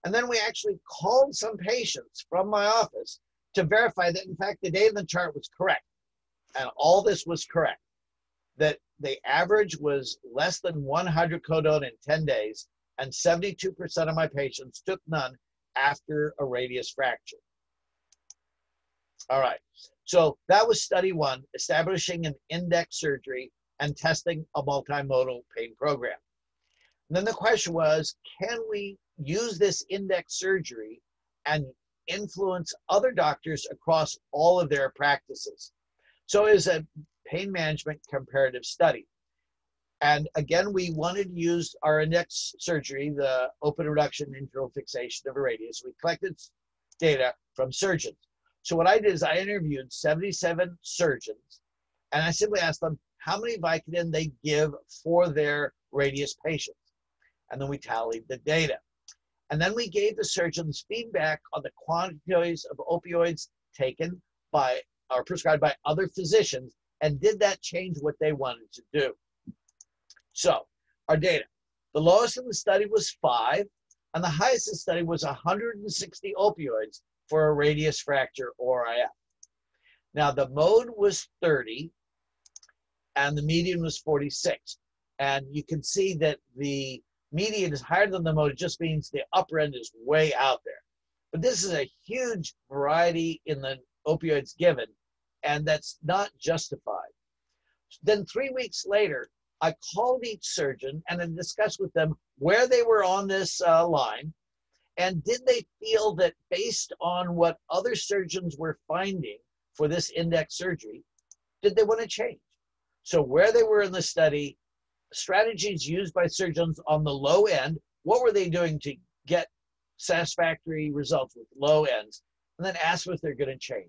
And then we actually called some patients from my office to verify that, in fact, the data in the chart was correct. And all this was correct. That the average was less than 1 hydrocodone in 10 days, and 72% of my patients took none after a radius fracture. All right, so that was study 1, establishing an index surgery and testing a multimodal pain program. And then the question was, can we use this index surgery and influence other doctors across all of their practices? So it was a pain management comparative study. And again, we wanted to use our index surgery, the open reduction internal fixation of a radius. We collected data from surgeons. So what I did is I interviewed 77 surgeons, and I simply asked them how many Vicodin they give for their radius patients. And then we tallied the data. And then we gave the surgeons feedback on the quantities of opioids taken by or prescribed by other physicians, and did that change what they wanted to do? So our data, the lowest in the study was 5, and the highest in the study was 160 opioids for a radius fracture or RIF. Now the mode was 30, and the median was 46. And you can see that the median is higher than the mode. It just means the upper end is way out there. But this is a huge variety in the opioids given, and that's not justified. Then 3 weeks later, I called each surgeon and then discussed with them where they were on this line, and did they feel that based on what other surgeons were finding for this index surgery, did they want to change? So where they were in the study, strategies used by surgeons on the low end, what were they doing to get satisfactory results with low ends, and then ask if they're going to change.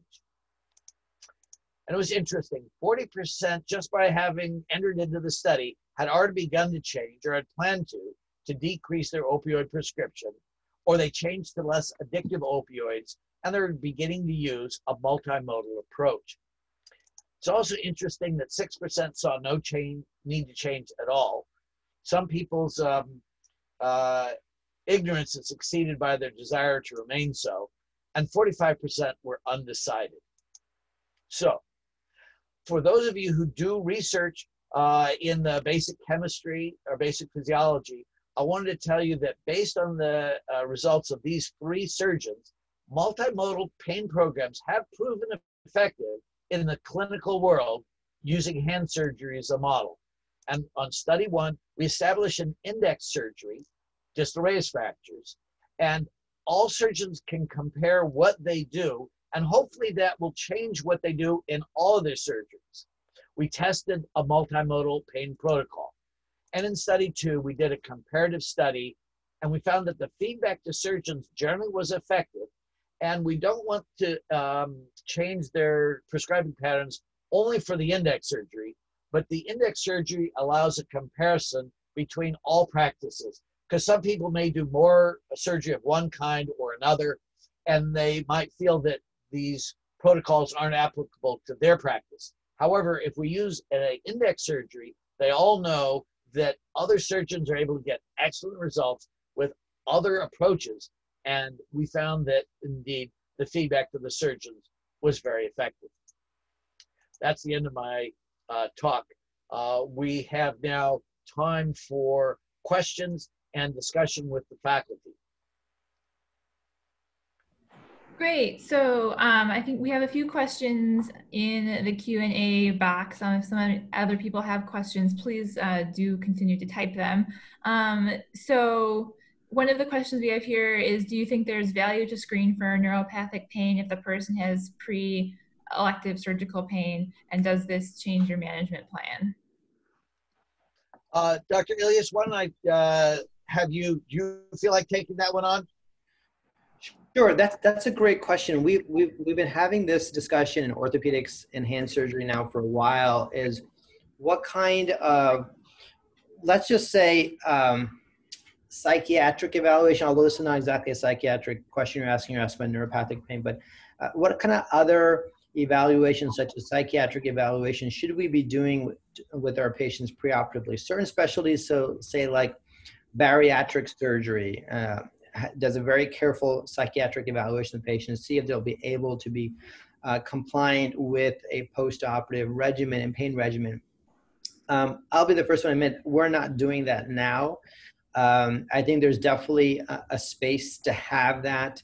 And it was interesting, 40% just by having entered into the study had already begun to change or had planned to decrease their opioid prescription, or they changed to less addictive opioids, and they're beginning to use a multimodal approach. It's also interesting that 6% saw no need to change at all. Some people's ignorance is exceeded by their desire to remain so, and 45% were undecided. So, for those of you who do research in the basic chemistry or basic physiology, I wanted to tell you that based on the results of these 3 surgeons, multimodal pain programs have proven effective in the clinical world using hand surgery as a model. And on study 1, we established an index surgery, distal radius fractures, and all surgeons can compare what they do, and hopefully that will change what they do in all of their surgeries. We tested a multimodal pain protocol. And in study 2, we did a comparative study, and we found that the feedback to surgeons generally was effective. And we don't want to change their prescribing patterns only for the index surgery, but the index surgery allows a comparison between all practices, because some people may do more surgery of one kind or another, and they might feel that these protocols aren't applicable to their practice. However, if we use an index surgery, they all know that other surgeons are able to get excellent results with other approaches. And we found that indeed the feedback to the surgeons was very effective. That's the end of my talk. We have now time for questions and discussion with the faculty. Great. So I think we have a few questions in the Q&A box. If some other people have questions, please do continue to type them. So one of the questions we have here is, do you think there's value to screen for neuropathic pain if the person has pre-elective surgical pain, and does this change your management plan? Dr. Ilias, why don't I have you, do you feel like taking that one on? Sure, that's a great question. We've been having this discussion in orthopedics and hand surgery now for a while, is what kind of, let's just say, psychiatric evaluation, although this is not exactly a psychiatric question you're asking about neuropathic pain, but what kind of other evaluations, such as psychiatric evaluation, should we be doing with our patients preoperatively? Certain specialties, so say like bariatric surgery, does a very careful psychiatric evaluation of patients, see if they'll be able to be compliant with a post-operative regimen and pain regimen. I'll be the first one to admit we're not doing that now. I think there's definitely a space to have that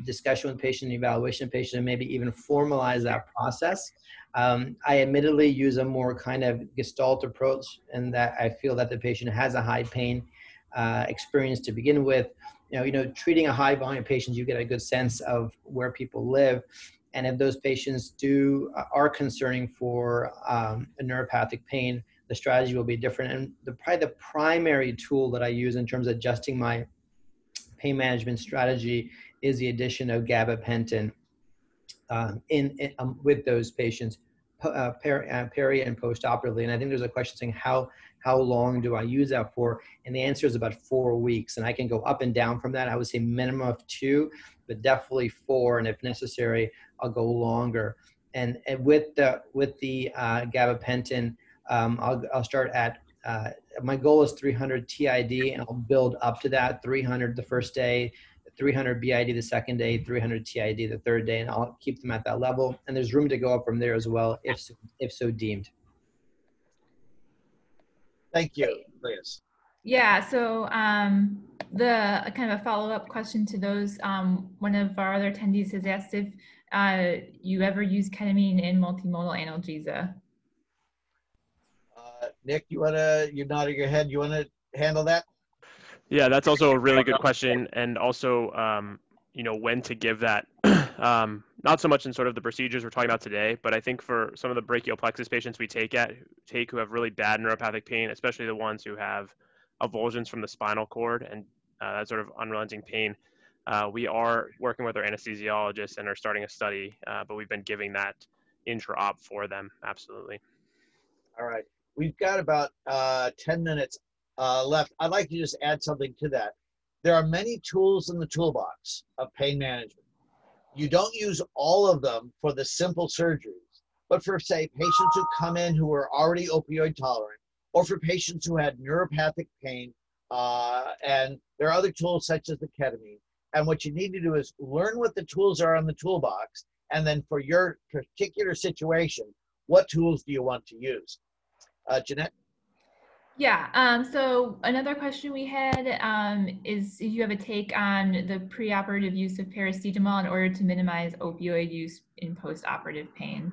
discussion with patient, evaluation of patient, and maybe even formalize that process. I admittedly use a more kind of gestalt approach, in that I feel that the patient has a high pain experience to begin with. Treating a high volume of patients, you get a good sense of where people live. And if those patients are concerning for a neuropathic pain, the strategy will be different. And probably the primary tool that I use in terms of adjusting my pain management strategy is the addition of gabapentin with those patients peri and post-operatively. And I think there's a question saying how long do I use that for? And the answer is about 4 weeks. And I can go up and down from that. I would say minimum of 2, but definitely 4. And if necessary, I'll go longer. And with the gabapentin, I'll start at, my goal is 300 TID, and I'll build up to that, 300 the first day, 300 BID the second day, 300 TID the third day, and I'll keep them at that level. And there's room to go up from there as well, if so deemed. Thank you, Liz. Yeah, so the kind of a follow-up question to those, one of our other attendees has asked if you ever use ketamine in multimodal analgesia. Nick, you're nodding your head. You want to handle that? Yeah, that's also a really good question. And also, when to give that. Not so much in sort of the procedures we're talking about today, but I think for some of the brachial plexus patients we take who have really bad neuropathic pain, especially the ones who have avulsions from the spinal cord and that sort of unrelenting pain, we are working with our anesthesiologists and are starting a study, but we've been giving that intra-op for them. Absolutely. All right. We've got about 10 minutes left. I'd like to just add something to that. There are many tools in the toolbox of pain management. You don't use all of them for the simple surgeries, but for, say, patients who come in who are already opioid tolerant, or for patients who had neuropathic pain, and there are other tools such as the ketamine. And what you need to do is learn what the tools are on the toolbox, and then for your particular situation, what tools do you want to use? Jeanette? Yeah, so another question we had is if you have a take on the preoperative use of paracetamol in order to minimize opioid use in postoperative pain.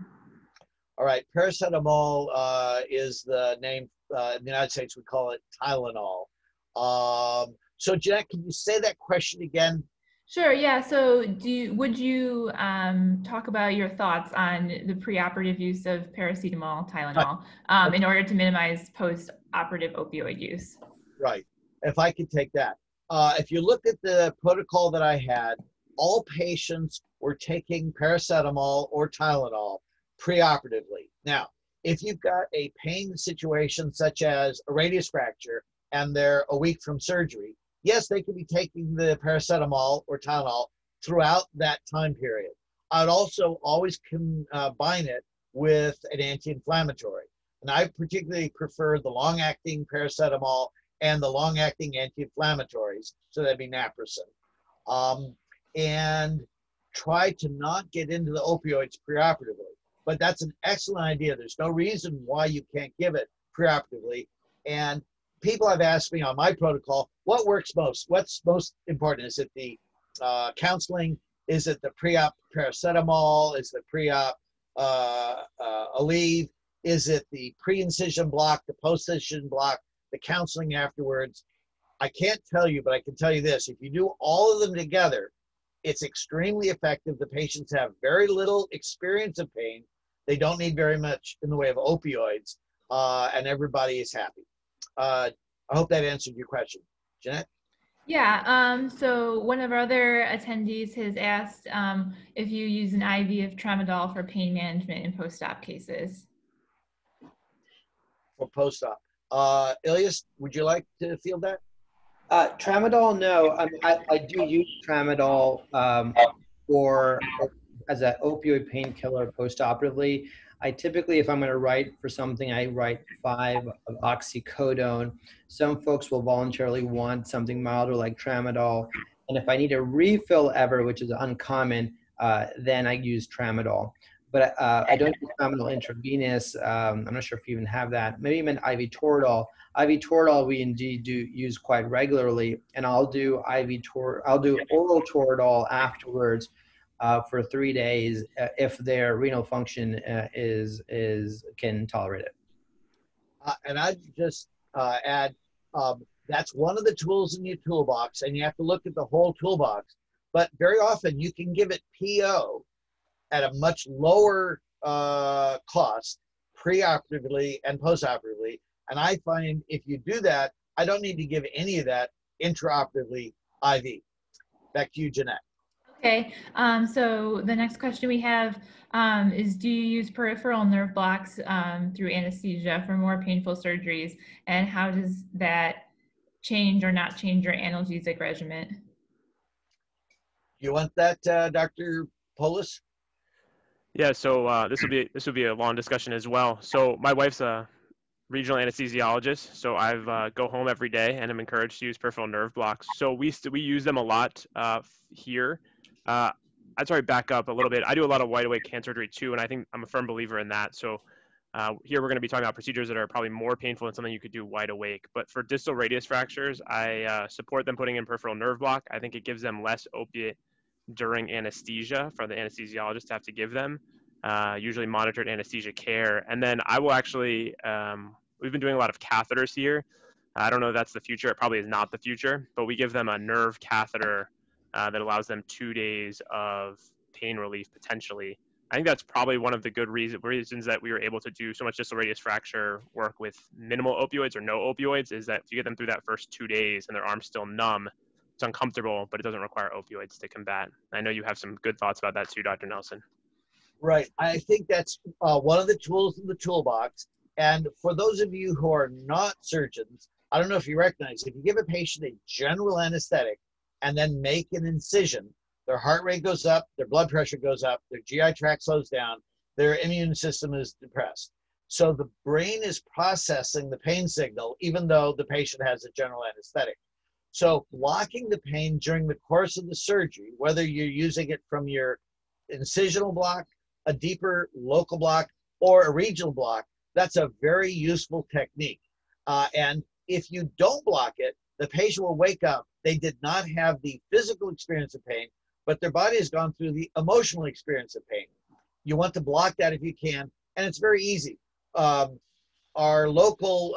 All right, paracetamol is the name. In the United States, we call it Tylenol. So Jeanette, can you say that question again? Sure, yeah. So would you talk about your thoughts on the preoperative use of paracetamol, Tylenol, in order to minimize post-operative opioid use? Right. If I could take that. If you look at the protocol that I had, all patients were taking paracetamol or Tylenol preoperatively. Now, if you've got a pain situation such as a radius fracture and they're a week from surgery, yes, they could be taking the paracetamol or Tylenol throughout that time period. I'd also always combine it with an anti-inflammatory. And I particularly prefer the long-acting paracetamol and the long-acting anti-inflammatories, so that'd be naproxen. And try to not get into the opioids preoperatively. But that's an excellent idea. There's no reason why you can't give it preoperatively. And people have asked me on my protocol, what works most? What's most important? Is it the counseling? Is it the pre-op paracetamol? Is the pre-op Aleve? Is it the pre-incision block, the post-incision block, the counseling afterwards? I can't tell you, but I can tell you this. If you do all of them together, it's extremely effective. The patients have very little experience of pain. They don't need very much in the way of opioids, and everybody is happy. I hope that answered your question. Jeanette? Yeah, so one of our other attendees has asked if you use an IV of tramadol for pain management in post-op cases. For post-op. Ilyas, would you like to field that? Tramadol, no. I do use tramadol as an opioid painkiller postoperatively. I typically, if I'm going to write for something, I write 5 of oxycodone. Some folks will voluntarily want something milder like tramadol. And if I need a refill ever, which is uncommon, then I use tramadol. But I don't do tramadol intravenous. I'm not sure if you even have that. Maybe even IV Toradol. IV Toradol we indeed do use quite regularly, and I'll do oral Toradol afterwards for 3 days if their renal function can tolerate it. And I'd just add, that's one of the tools in your toolbox, and you have to look at the whole toolbox. But very often you can give it PO at a much lower cost preoperatively and postoperatively. And I find if you do that, I don't need to give any of that intraoperatively IV. Back to you, Jeanette. Okay, so the next question we have is, do you use peripheral nerve blocks through anesthesia for more painful surgeries? And how does that change or not change your analgesic regimen? You want that, Dr. Polis? Yeah, so this will be a long discussion as well. So my wife's a regional anesthesiologist, so I go home every day and I'm encouraged to use peripheral nerve blocks. So we use them a lot here. I'd sorry back up a little bit. I do a lot of wide awake hand surgery too, and I think I'm a firm believer in that. So here we're going to be talking about procedures that are probably more painful than something you could do wide awake. But for distal radius fractures, I support them putting in peripheral nerve block. I think it gives them less opiate during anesthesia for the anesthesiologist to have to give them, usually monitored anesthesia care. And then I will actually, we've been doing a lot of catheters here. I don't know if that's the future. It probably is not the future, but we give them a nerve catheter that allows them 2 days of pain relief potentially. I think that's probably one of the good reasons that we were able to do so much distal radius fracture work with minimal opioids or no opioids is that if you get them through that first 2 days and their arm's still numb, it's uncomfortable, but it doesn't require opioids to combat. I know you have some good thoughts about that too, Dr. Nelson. Right. I think that's one of the tools in the toolbox. And for those of you who are not surgeons, I don't know if you recognize, if you give a patient a general anesthetic and then make an incision, their heart rate goes up, their blood pressure goes up, their GI tract slows down, their immune system is depressed. So the brain is processing the pain signal, even though the patient has a general anesthetic. So blocking the pain during the course of the surgery, whether you're using it from your incisional block, a deeper local block, or a regional block, that's a very useful technique. And if you don't block it, the patient will wake up. They did not have the physical experience of pain, but their body has gone through the emotional experience of pain. You want to block that if you can, and it's very easy. Our local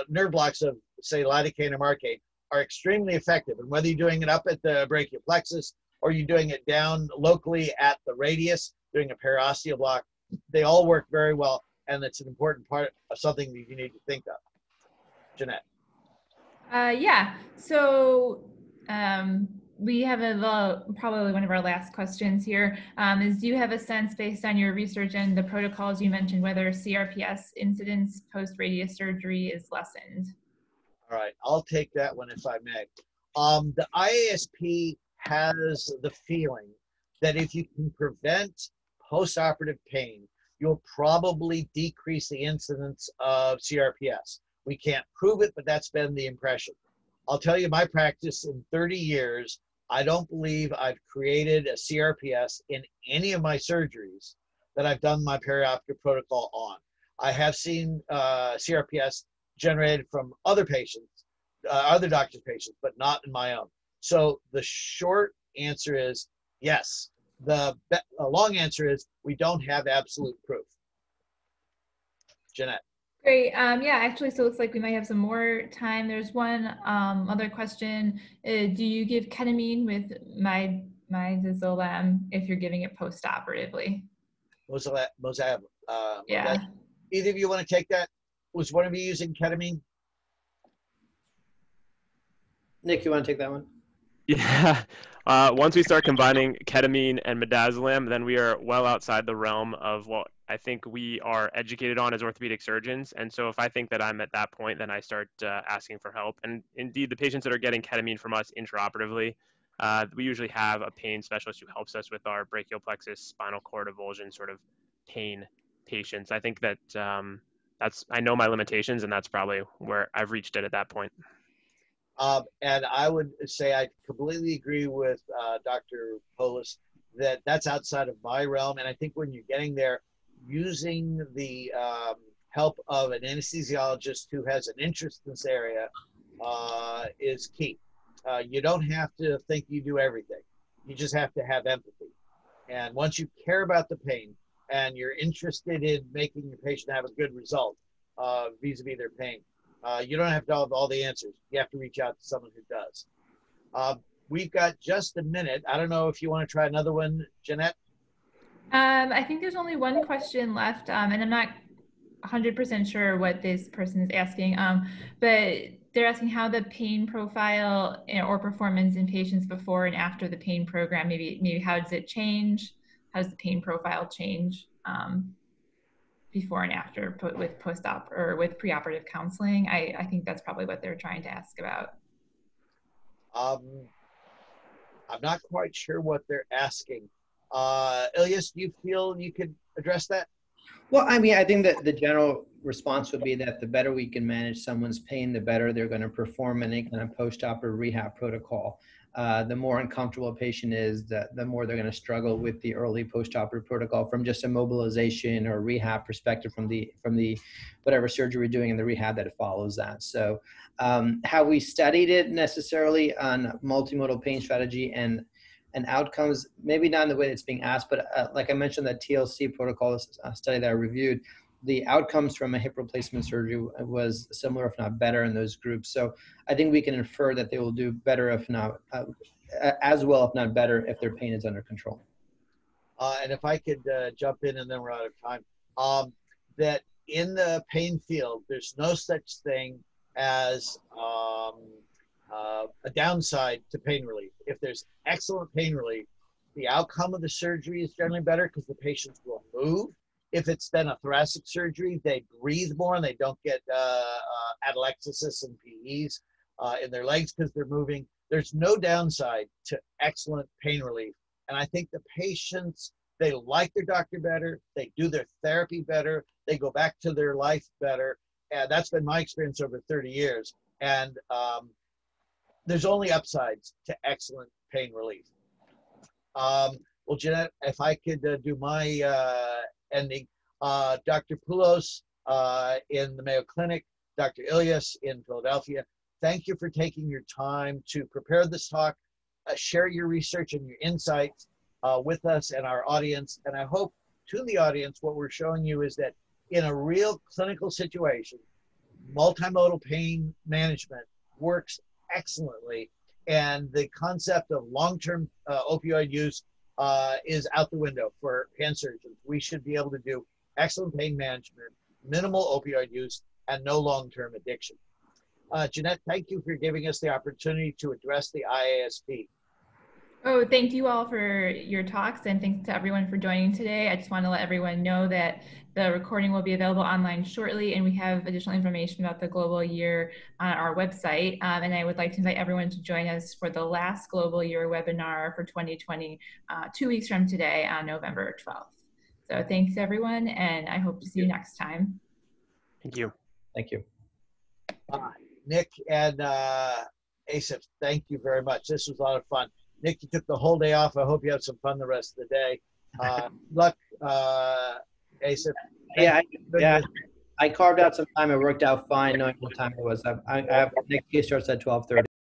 nerve blocks of, say, lidocaine or marcaine are extremely effective. And whether you're doing it up at the brachial plexus or you're doing it down locally at the radius, doing a periosteal block, they all work very well. And it's an important part of something that you need to think of. Jeanette. Yeah, so we have probably one of our last questions here is, do you have a sense based on your research and the protocols you mentioned whether CRPS incidence post-radius surgery is lessened? All right, I'll take that one if I may. The IASP has the feeling that if you can prevent postoperative pain, you'll probably decrease the incidence of CRPS. We can't prove it, but that's been the impression. I'll tell you my practice in 30 years, I don't believe I've created a CRPS in any of my surgeries that I've done my perioperative protocol on. I have seen CRPS generated from other patients, other doctors' patients, but not in my own. So the short answer is yes. The long answer is we don't have absolute proof. Jeanette. Great. Yeah, actually, so it looks like we might have some more time. There's one other question. Do you give ketamine with midazolam if you're giving it post-operatively? Yeah. Either of you want to take that? Was one of you using ketamine? Nick, you want to take that one? Yeah. Once we start combining ketamine and midazolam, then we are well outside the realm of what I think we are educated on as orthopedic surgeons. And so if I think that I'm at that point, then I start asking for help. And indeed, the patients that are getting ketamine from us intraoperatively, we usually have a pain specialist who helps us with our brachial plexus, spinal cord avulsion sort of pain patients. I think that I know my limitations, and that's probably where I've reached it at that point. And I would say I completely agree with Dr. Polis that that's outside of my realm. And I think when you're getting there, using the help of an anesthesiologist who has an interest in this area is key. You don't have to think you do everything. You just have to have empathy. And once you care about the pain and you're interested in making your patient have a good result vis-a-vis their pain, you don't have to have all the answers. You have to reach out to someone who does. We've got just a minute. I don't know if you want to try another one, Jeanette. I think there's only one question left, and I'm not 100% sure what this person is asking, but they're asking how the pain profile or performance in patients before and after the pain program, maybe how does it change? How does the pain profile change before and after with post-op or with preoperative counseling? I think that's probably what they're trying to ask about. I'm not quite sure what they're asking. Ilyas, do you feel you could address that? Well, I mean, I think that the general response would be that the better we can manage someone's pain, the better they're going to perform in any kind of post-op or rehab protocol. The more uncomfortable a patient is, the more they're going to struggle with the early post-operative protocol from just a mobilization or rehab perspective from the whatever surgery we're doing and the rehab that follows that. So have we studied it necessarily on multimodal pain strategy and outcomes? Maybe not in the way that's being asked, but like I mentioned, that TLC protocol study that I reviewed, the outcomes from a hip replacement surgery was similar, if not better, in those groups. So I think we can infer that they will do better, if not as well, if not better, if their pain is under control. And if I could jump in, and then we're out of time, that in the pain field, there's no such thing as a downside to pain relief. If there's excellent pain relief, the outcome of the surgery is generally better because the patients will move. If it's then a thoracic surgery, they breathe more and they don't get atelectasis and PEs in their legs because they're moving. There's no downside to excellent pain relief And I think the patients, they like their doctor better, they do their therapy better, they go back to their life better. And that's been my experience over 30 years. And there's only upsides to excellent pain relief. Well, Jeanette, if I could do my ending, Dr. Poulos in the Mayo Clinic, Dr. Ilyas in Philadelphia, thank you for taking your time to prepare this talk, share your research and your insights with us and our audience. And I hope to the audience, what we're showing you is that in a real clinical situation, multimodal pain management works excellently. And the concept of long-term opioid use is out the window for hand surgeons. We should be able to do excellent pain management, minimal opioid use, and no long-term addiction. Jeanette, thank you for giving us the opportunity to address the IASP. Oh, thank you all for your talks, and thanks to everyone for joining today. I just want to let everyone know that the recording will be available online shortly, and we have additional information about the Global Year on our website. And I would like to invite everyone to join us for the last Global Year webinar for 2020, 2 weeks from today on November 12th. So thanks, everyone, and I hope to see you next time. Thank you. Thank you. Nick and Asif, thank you very much. This was a lot of fun. Nick, you took the whole day off. I hope you have some fun the rest of the day. Luck, Asif. I carved out some time. It worked out fine knowing what time it was. Next case starts at 12:30.